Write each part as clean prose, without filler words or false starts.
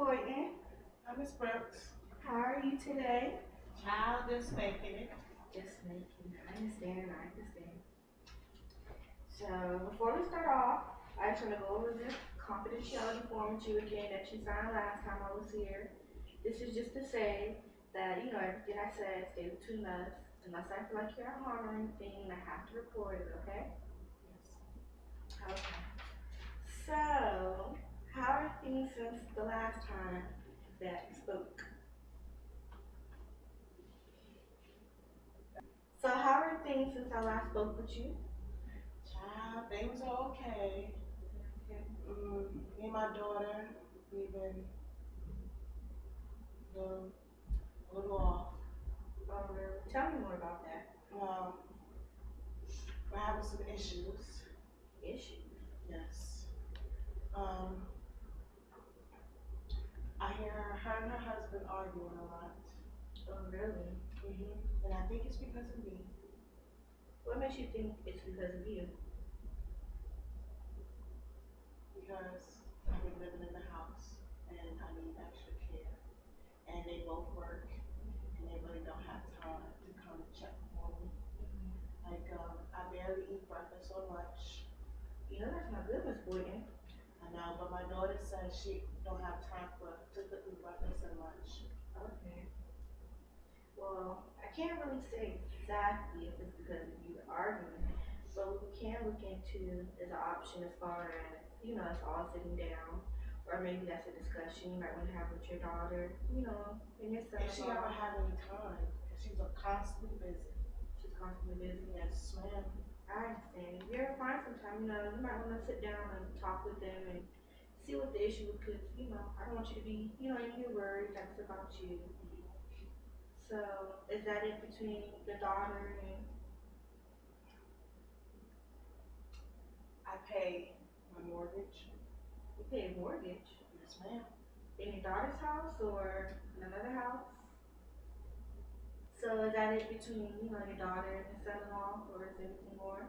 Boynton. Hi, Miss Brooks. How are you today? Child just making it. Just making. I understand. So before we start off, I just want to go over the confidentiality form with you again that you signed last time I was here. This is just to say that, everything I said stay between us. Unless I feel like you're at harm or anything, I have to report it, okay? Okay. So, how are things since the last time that we spoke? So, how are things since I last spoke with you? Child, things are okay. Okay. Me and my daughter, we've been a little off. Oh, really? Tell me more about that. Well, we're having some issues. Issues. Yes. Um, I hear her and her husband arguing a lot. Oh, really? And I think it's because of me. What makes you think it's because of you? Because I've been living in the house and I need extra care. And they both work and they really don't have time to come and check for me. Like, I barely eat breakfast or lunch. That's not good, Miss Boynton. I know, but my daughter says she don't have time to cook me breakfast and lunch. Okay. Well, I can't really say exactly if it's because of you arguing, but what we can look into is an option as far as, us all sitting down, or maybe that's a discussion you might want to have with your daughter, and your son. If she ever have any time, because she's constantly busy. She's constantly busy. Yes, ma'am. I understand. If you ever find some time, you might want to sit down and talk with them and see what the issue is, because, I don't want you to be, in your worries, that's about you. So, is that it between the daughter and I pay my mortgage. you pay a mortgage? Yes, ma'am. In your daughter's house or in another house? So, is that it between, your daughter and the son-in-law, or is there anything more?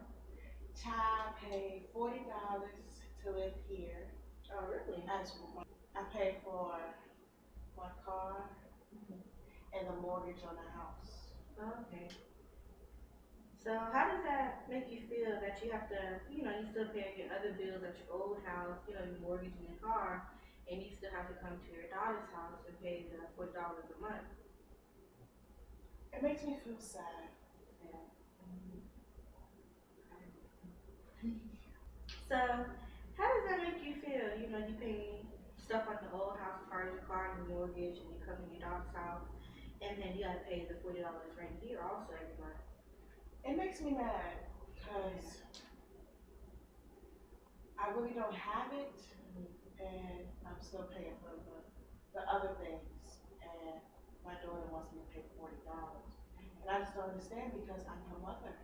Child pay $40 to live here. Oh, really? I pay for my car Mhm. and the mortgage on the house. Okay. So how does that make you feel that you have to, you still pay your other bills at your old house, your mortgage and your car, and you still have to come to your daughter's house and pay the $40 a month? It makes me feel sad. Yeah. So how does that make you feel? You pay stuff on the old house as far as your car and your mortgage, and you come to your daughter's house, and then you gotta pay the $40 rent here also every month. It makes me mad because I really don't have it, and I'm still paying for the other things. And my daughter wants me to pay $40, and I just don't understand because I'm her mother,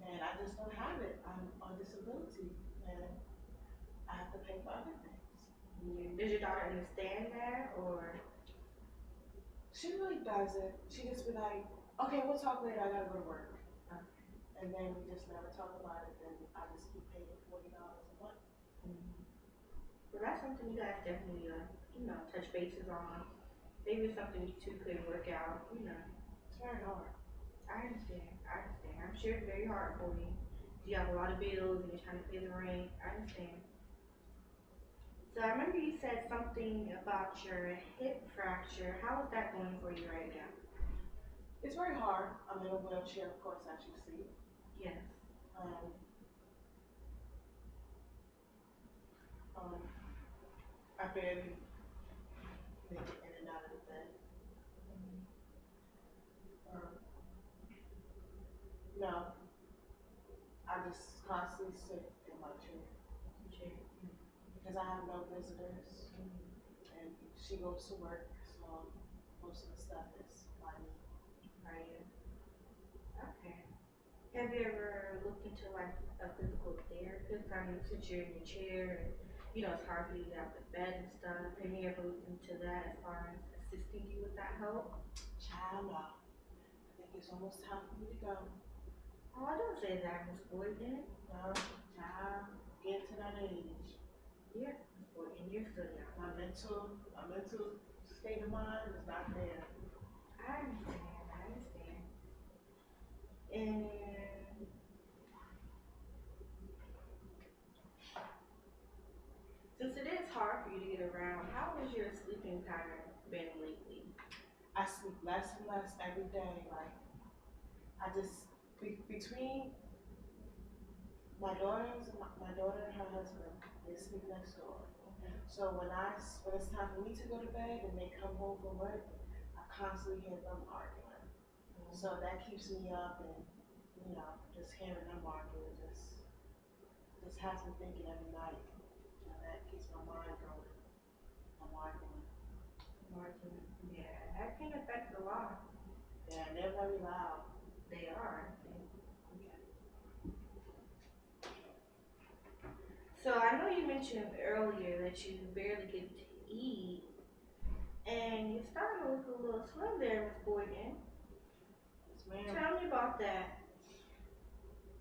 and I just don't have it. I'm on disability, and I have to pay for other things. Does your daughter understand that, or? She really doesn't. She just be like, okay, we'll talk later. I gotta go to work. And then we just never talk about it. Then I just keep paying $40 a month. Well, that's something you guys definitely, touch bases on. Maybe it's something you two could work out. It's very hard. I understand. I'm sure it's very hard for you. You have a lot of bills and you're trying to pay the rent. I understand. So I remember you said something about your hip fracture. How is that going for you right now? It's very hard. I'm in a wheelchair, of course, as you see. Yes. Um, I barely make it in and out of the bed. Um, no, I just constantly sit in my chair Okay. because I have no visitors, and she goes to work, so most of the stuff is by me. Right. Okay. Have you ever looked into like a physical therapist? I mean, since you're in your chair and it's hard for you to get out the bed and stuff. Have you ever looked into that as far as assisting you with that help? Child, no. I think it's almost time for me to go. Oh, I don't say that, Miss Boynton. No, child, get to that age. Yeah, Miss Boynton, you're still young. My my mental state of mind is not there. I understand, I understand. And since it is hard for you to get around, how has your sleeping pattern been lately? I sleep less and less every day. Like I just between my daughter and her husband, they sleep next door. So when it's time for me to go to bed and they come home from work, I constantly hear them arguing. So that keeps me up, and just hearing them argue just has me thinking every night, and that keeps my mind going. I'm arguing. Margin. Yeah, that can affect a lot. Yeah, and they're very loud. They are. So I know you mentioned earlier that you barely get to eat, and you're starting to look a little slim there, Miss Boyden. Yes, ma'am. Tell me about that.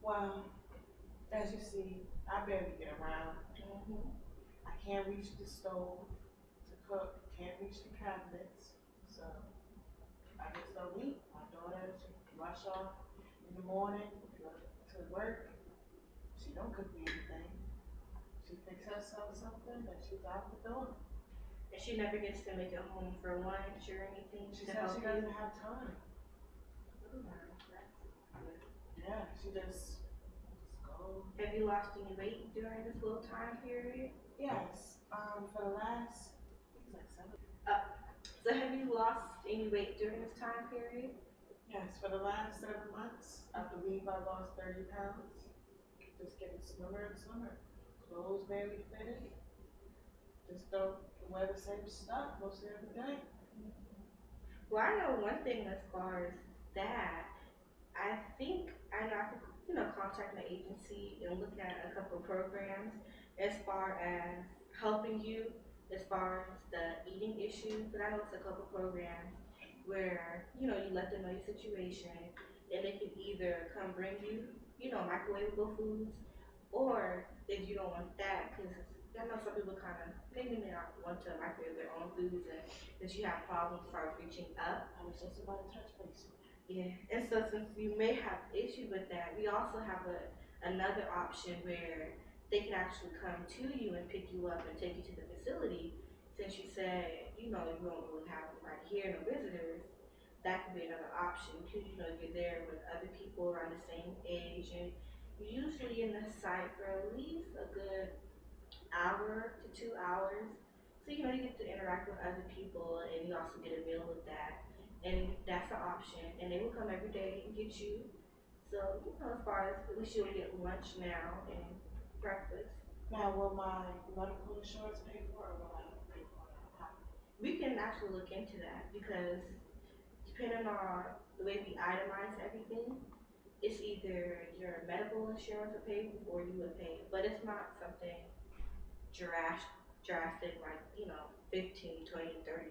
Well, as you see, I barely get around. Mm-hmm. I can't reach the stove to cook. Can't reach the cabinets. So I just don't eat. My daughter, she rush off in the morning, go to work. She don't cook me anything. She fix herself something, and she's out the door. And she never gets to make it home for lunch or anything She to said help she you. doesn't have time. Yeah, she just go. Have you lost any weight during this little time period? Yes. For the last, I think it's like 7. So have you lost any weight during this time period? Yes, for the last 7 months, I believe I lost 30 pounds. Just getting slimmer and slimmer. Clothes barely fitted. Just don't wear the same stuff mostly every day. Well, I know one thing as far as that. I think I know I could, contact my agency and look at a couple of programs as far as helping you as far as the eating issues. But I know it's a couple of programs where, you let them know your situation and they can either come bring you, microwavable foods, or if you don't want that, because I know some people kind of maybe may not want to microwave their own foods and that you have problems as far as reaching up. I was just about to touch base. Yeah, and so since you may have issue with that, we also have another option where they can actually come to you and pick you up and take you to the facility. Since you said, you don't really have them right here, no visitors, that could be another option because, you're there with other people around the same age and you're usually in the site for at least a good hour to 2 hours. So, you get to interact with other people and you also get a meal with that. And that's an option. And they will come every day and get you. So, as far as at least you'll get lunch now and breakfast. Now, will my medical insurance pay for it, or will I have to pay for it out of pocket? We can actually look into that because depending on the way we itemize everything, it's either your medical insurance will pay or you would pay. But it's not something drastic like 15, 20, 30.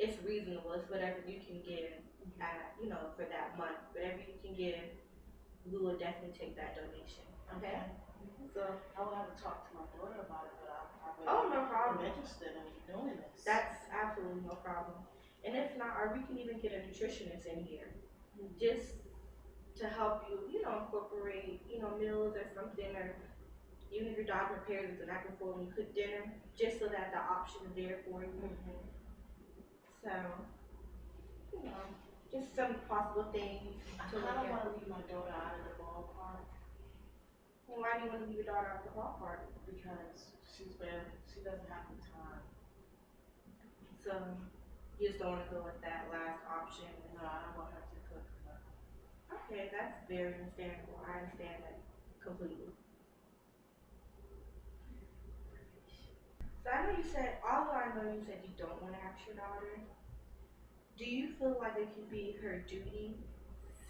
It's reasonable. It's whatever you can give at for that month. Whatever you can give, we will definitely take that donation. Okay. So I will have to talk to my daughter about it, but no problem. I'm interested in doing this. That's absolutely no problem. And if not, or we can even get a nutritionist in here, just to help you, incorporate, meals or something, or even if your doctor prepares it the night before when you cook dinner, just so that the option is there for you. So, just some possible things I to kind look of at. want to leave my daughter out of the ballpark Well, why do you want to leave your daughter out the ballpark? because she doesn't have the time. So, you just don't want to go with that last option. No, I don't want her to cook. Okay, that's very understandable. I understand that completely. So I know you said, although I know you said you don't want to ask your daughter, do you feel like it could be her duty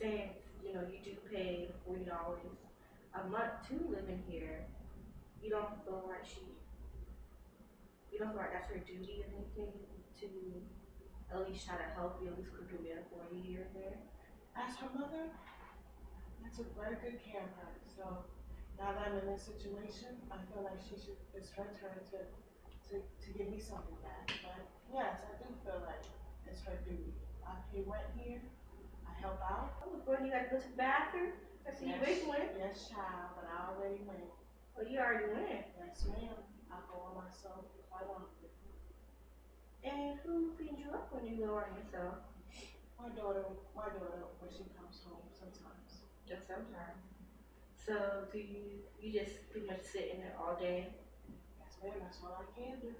since, you do pay $40 a month to live in here? You don't feel like that's her duty or anything to at least try to help you, at least cook a meal for you here and there? As her mother, I took very good care of her. So now that I'm in this situation, I feel like it's her turn to to give me something back. But yes, I do feel like it's her duty. I pay rent here, I help out. I was going, you gotta go to the bathroom. I see you waiting with. Yes, child, but I already went. Oh, you already went. Yes, ma'am. I go on myself quite often. And who cleans you up when you go on yourself? My daughter, when she comes home sometimes. Just sometimes. So do you just pretty much sit in there all day? Yes, ma'am, that's all I can do.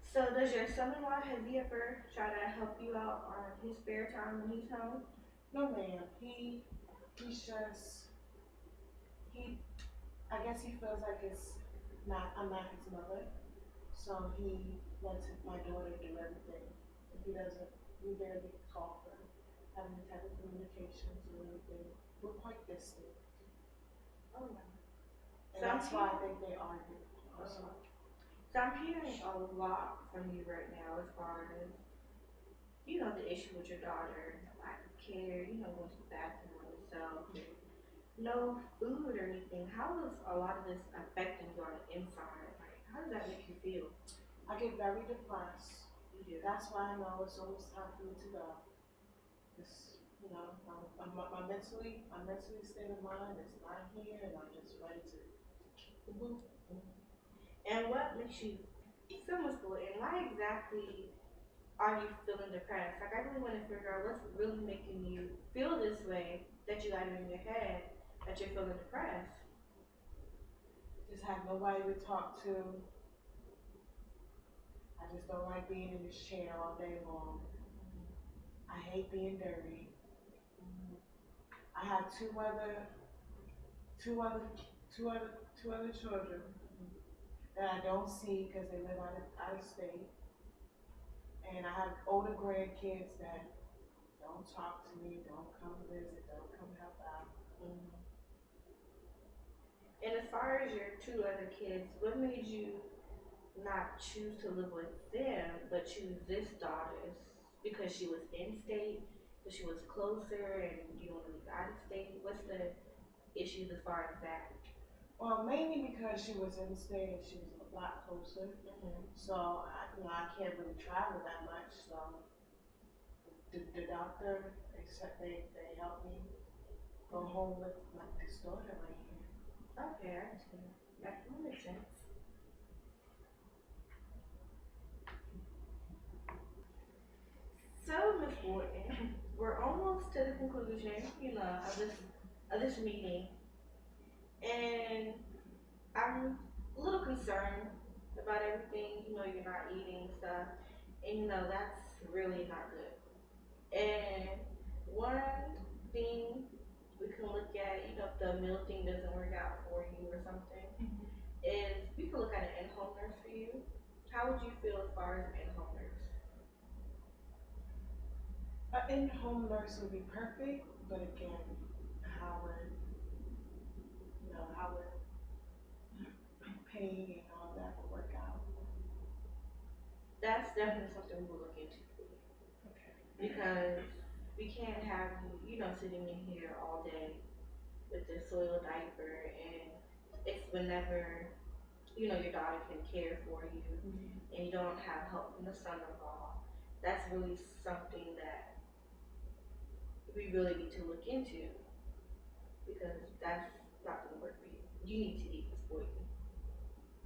So does your son-in-law, has he ever try to help you out on his spare time when he's home? No, ma'am. He's just, he, I guess he feels like I'm not his mother. So he lets my daughter do everything. We barely talk or have any type of communications or anything. We're quite distant. Oh no. And that's why I think they argue also. So I'm hearing a lot from you right now as far as, you know, the issue with your daughter, lack of care, you know, going to the bathroom on yourself, no food or anything. How is a lot of this affecting you on the inside? Like, how does that make you feel? I get very depressed. You do. That's why I know it's almost time for me to go. It's, you know, my mentally state of mind is not here, and I'm just ready to kick the boot. And what makes you feel this way? And why exactly are you feeling depressed? Like, I really want to figure out what's really making you feel this way that you got it in your head that you're feeling depressed. Just have nobody to talk to. I just don't like being in this chair all day long. I hate being dirty. I have two other children that I don't see because they live out of state. And I have older grandkids that don't talk to me, don't come visit, don't come help out. And as far as your two other kids, what made you not choose to live with them, but choose this daughter's? Because she was in state, because she was closer, and you don't live out of state. What's the issues as far as that? Well, mainly because she was in state and she was a lot closer. So I can't really travel that much. So the doctor, they helped me go home with this daughter right here. Okay, I understand. That makes sense. So, Miss Gordon, we're almost to the conclusion, you know, of this meeting, and I'm a little concerned about everything. You know, you're not eating stuff, and you know that's really not good. And one thing we can look at, you know, if the meal thing doesn't work out for you or something, is we can look at an in-home nurse for you. How would you feel as far as an in-home nurse? An in-home nurse would be perfect, but again, how would paying and all that will work out? That's definitely something we will look into for you. Okay. Because we can't have you, you know, sitting in here all day with this soiled diaper, and it's whenever, you know, your daughter can care for you, and you don't have help from the son-in-law. That's really something that we really need to look into, because that's not going to work for you. You need to eat this for you.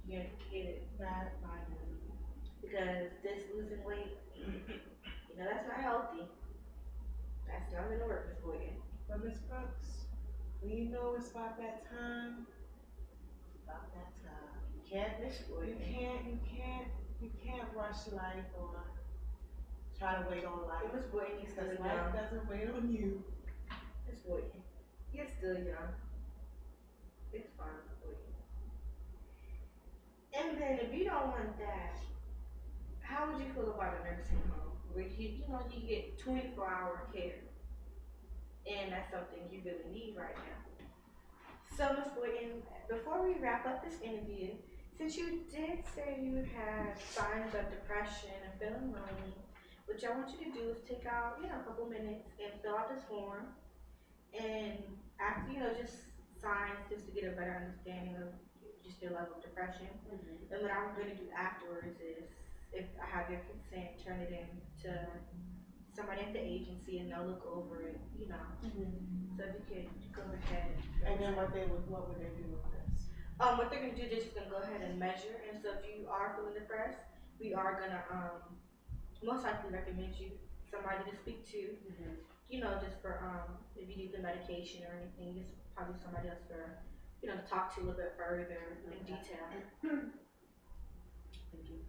You get it? That I do. Because this losing weight, you know, that's not healthy. That's not going to work, Miss Boyden. But Miss Brooks, when you know it's about that time, it's about that time. You can't miss Boyden. You can't rush life or try to wait on life. Miss Boyden, you're still Because young. life doesn't wait on you. Miss Boyden, you're still young. It's fine, Miss Boyden. And then if you don't want that, how would you feel about a nursing home where you know, you get 24-hour care, and that's something you really need right now? So, Ms. Boyden, before we wrap up this interview, since you did say you had signs of depression and feeling lonely, what I want you to do is take out, you know, a couple minutes and fill out this form. And after, just signs, just to get a better understanding of just your level of depression. And what I'm gonna do afterwards is, if I have your consent, turn it in to somebody at the agency and they'll look over it. So if you could go ahead. And then what would they do with this? What they're gonna do, they're just gonna go ahead and measure, and so if you are feeling depressed, we are gonna, most likely recommend you somebody to speak to, just for, if you need the medication or anything, just probably somebody else for, to talk to a little bit further in detail. Thank you.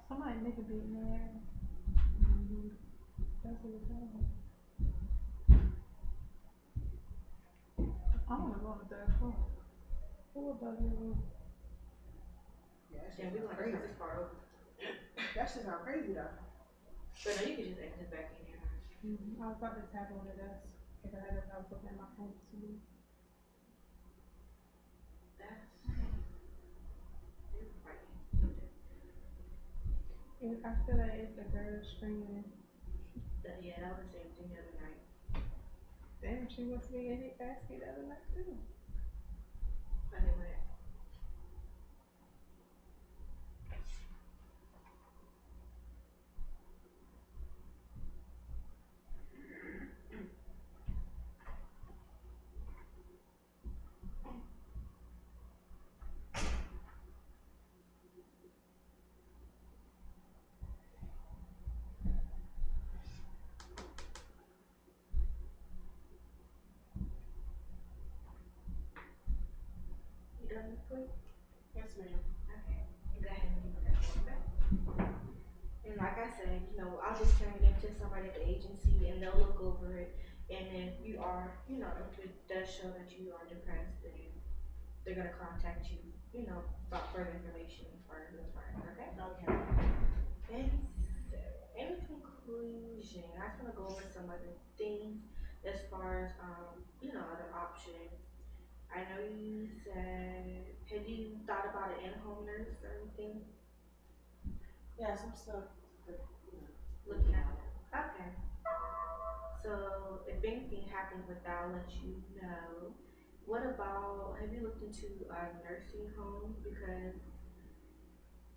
Somebody make a beat in there. That's what it's saying. I wanna go on the third floor. Who above you? Yeah, we gonna crazy. cut this part over. That shit sound crazy though. But no, you can just exit back in here. I was about to tap on the desk if I was looking at my phone too. I feel like it's a girl screaming. Yeah, that was the same thing the other night. Damn, she was being hit basket the other night too. Anyway. You done this quick? Yes, ma'am. Okay. Go ahead and give me that one back. And like I said, I'll just turn it into somebody at the agency and they'll look over it. And if you are, if it does show that you are depressed, then they're gonna contact you, about further information as far as what's fine, okay? Okay. And so, in conclusion, I just wanna go over some other things as far as, other options. I know you said, had you thought about an in-home nurse or anything? Yeah, some stuff. Looking at it. Okay. So if anything happens with that, I'll let you know. What about, have you looked into a nursing home? Because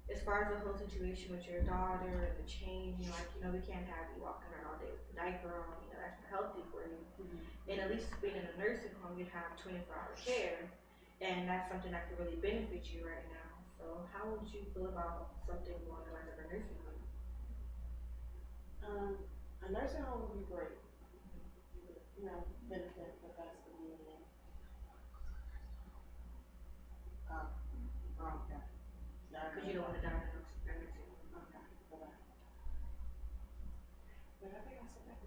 as far as the whole situation with your daughter and the change, we can't have you walking around all day with a diaper on, that's not healthy for you. And at least being in a nursing home, you have 24-hour care, and that's something that could really benefit you right now. So how would you feel about something along the lines of a nursing home? A nursing home would be great. Benefit the best community. Okay. Because you don't want to die in a nursing home. Okay. Bye-bye. But I think I said that.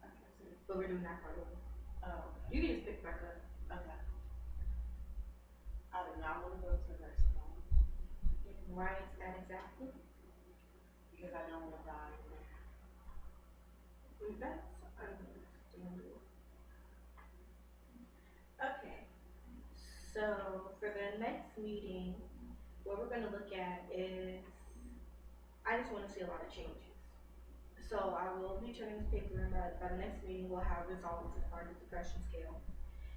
I think I said it. But we're doing that part over. Oh, okay. You can just pick back up. Okay. I do not want to go to a nursing home Why is that exactly? because I don't want to die in there. That's understandable. Okay. So for the next meeting, what we're gonna look at is, I just wanna see a lot of changes. So I will be turning this paper in, by the next meeting, we'll have results as far as the depression scale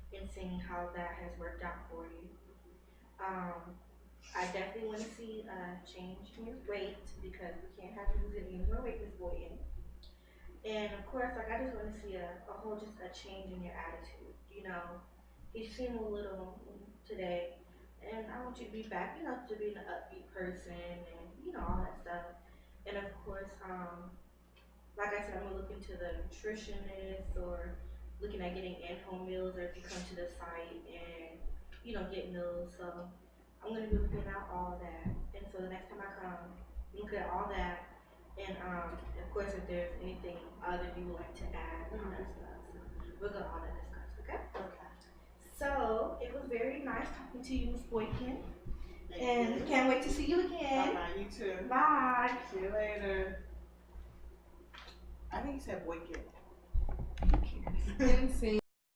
and seeing how that has worked out for you. I definitely want to see a change in your weight because we can't have you losing any more weight, Miss Boyden. And of course, I just want to see a whole, just a change in your attitude. You seem a little today, and I want you to be back, to being an upbeat person and, all that stuff. And of course, like I said, I'm gonna look into the nutritionist or, looking at getting in-home meals, or if you come to the site and, you know, get meals. So I'm gonna be looking at all that. And so the next time I come, look at all that. And of course, if there's anything other you would like to add, all that stuff. So we'll get all that discussed, okay? Okay. So it was very nice talking to you, Ms. Boykin. Thank And you. can't wait to see you again. Bye-bye, you too. Bye. See you later. I think you said Boykin. NC